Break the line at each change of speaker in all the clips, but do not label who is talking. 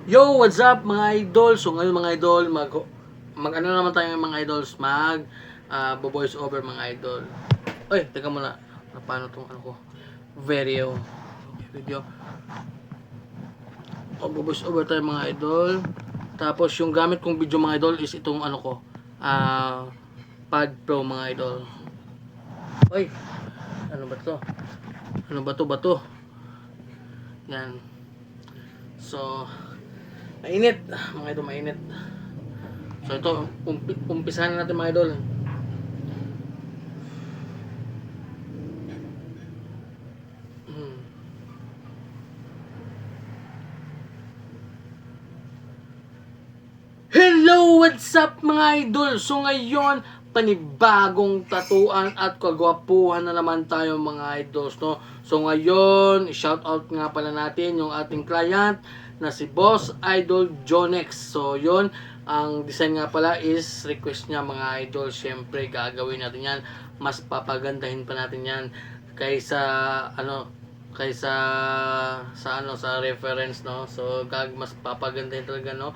Yo, what's up mga idol? So ngayon mga idol, mag ano naman tayo mga idols, voice over mga idol. Oy, teka muna. Paano tong ano ko? Video. Voice over tayo mga idol. Tapos yung gamit kong video mga idol is itong ano ko, Pad Pro mga idol. Oy, ano ba to? Ano ba to? Yan. So, mainit. Mga idol, mainit. So ito, umpisahan na natin mga idol. Hello! What's up mga idol? So ngayon, panibagong tatuan at kagwapuhan na naman tayo mga idols, no? So ngayon, shout out nga pala natin yung ating client na si Boss Idol Jonex. So yun, ang design nga pala is request niya mga idol. Siyempre, gagawin natin yan. Mas papagandahin pa natin yan kaysa kaysa sa reference, no. So mas papagandahin talaga, no.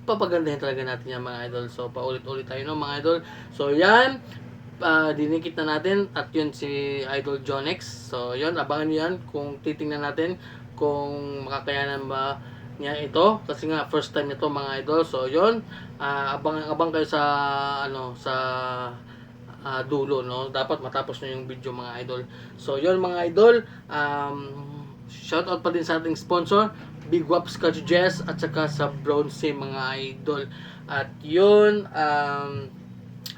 Papagandahin talaga natin yan mga idol. So paulit-ulit tayo, no mga idol. So yan, dinikit na natin at yun si Idol Jonex. So yun, abangan nyo yan kung titingnan natin kung makakayanan ba niya ito, kasi nga first time nito mga idol. So yun, abang kayo sa dulo, no. Dapat matapos na yung video mga idol. So yun mga idol, shout out pa din sa ating sponsor Big Wap Scotch Jazz at saka sa Bronze mga idol. At yun,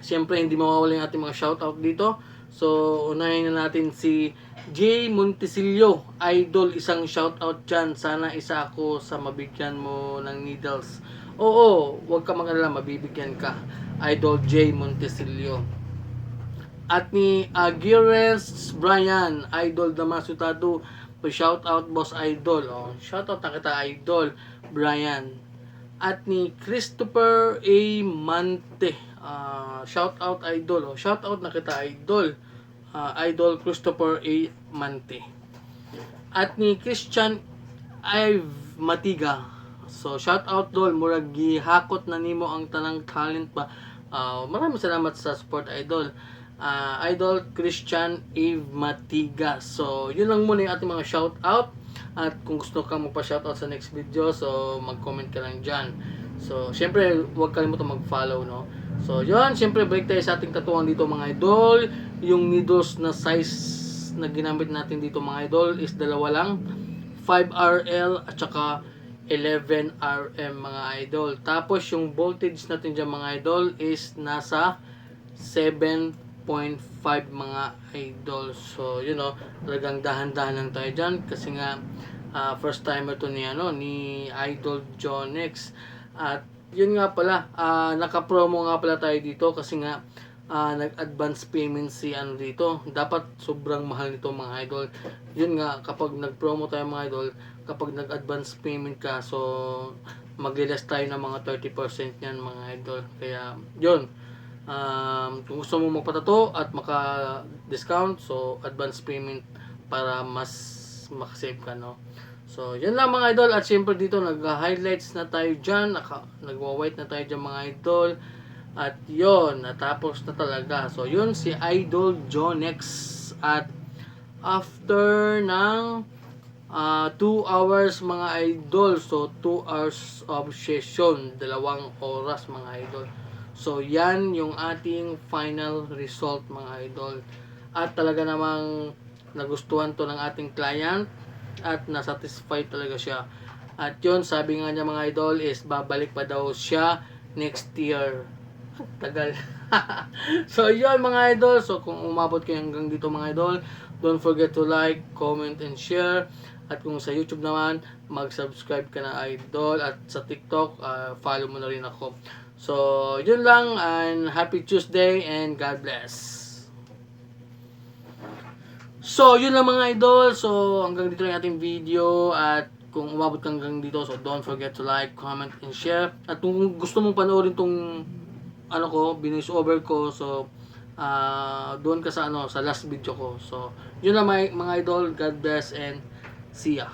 siyempre hindi mawawala yung ating mga shout out dito. So unahin na natin si J. Montesilio idol, isang shout out dyan. Sana isa ako sa mabigyan mo ng needles. Oo, huwag ka mag-alala, mabibigyan ka idol J. Montesilio. At ni Aguirres Brian, Idol Damaso Tattoo, shout out Boss Idol. Oh, shout out na kita Idol Brian. At ni Christopher A. Mante, shout out Idol. Oh, shout out na kita Idol. Idol Christopher A. Mante. At ni Christian Ive Matiga. So shout out dol, murag gihakot na nimo ang tanang talent pa. Maraming salamat sa support Idol. Idol Christian Eve Matiga. So, yun lang muna yung ating mga shout out. At kung gusto kang magpa-shout out sa next video, so mag-comment ka lang dyan. So, syempre, huwag kalimutan mag-follow, no? So, yun, syempre, balik tayo sa ating tatuan dito mga idol. Yung needles na size na ginamit natin dito mga idol is dalawa lang. 5RL at saka 11RM mga idol. Tapos, yung voltage natin dyan mga idol is nasa 7.5 mga idol. So you know, talagang dahan-dahan lang tayo dyan kasi nga first timer to ni Idol Jonex. At yun nga pala, naka-promo nga pala tayo dito kasi nga nag-advance payment si dito. Dapat sobrang mahal nito mga idol. Yun nga, kapag nag-promo tayo mga idol, kapag nag-advance payment ka, so mag-less tayo ng mga 30% yan mga idol. Kaya yun, kung gusto mo magpatato at maka-discount, so advance payment para mas makasave ka, no. So yun lang mga idol. At syempre dito nag-highlights na tayo dyan, nagwa-white na tayo dyan mga idol. At yun, natapos na talaga. So yun si Idol Jonex. At after ng 2 hours mga idol, so 2 hours of session, 2 oras mga idol. So yan yung ating final result mga idol. At talaga namang nagustuhan to ng ating client at nasatisfy talaga siya. At yun, sabi nga niya mga idol is babalik pa daw siya next year. Tagal. So yun mga idol, so kung umabot kayo hanggang dito mga idol, don't forget to like, comment, and share. At kung sa YouTube naman, mag-subscribe ka na idol. At sa TikTok, follow mo na rin ako. So yun lang, and happy Tuesday and God bless. So yun lang mga idol. So hanggang dito lang ating video. At kung umabot kang hanggang dito, so don't forget to like, comment, and share. At kung gusto mong panoorin tong voice over ko, so doon ka sa sa last video ko. So yun lang mga idol. God bless and see ya.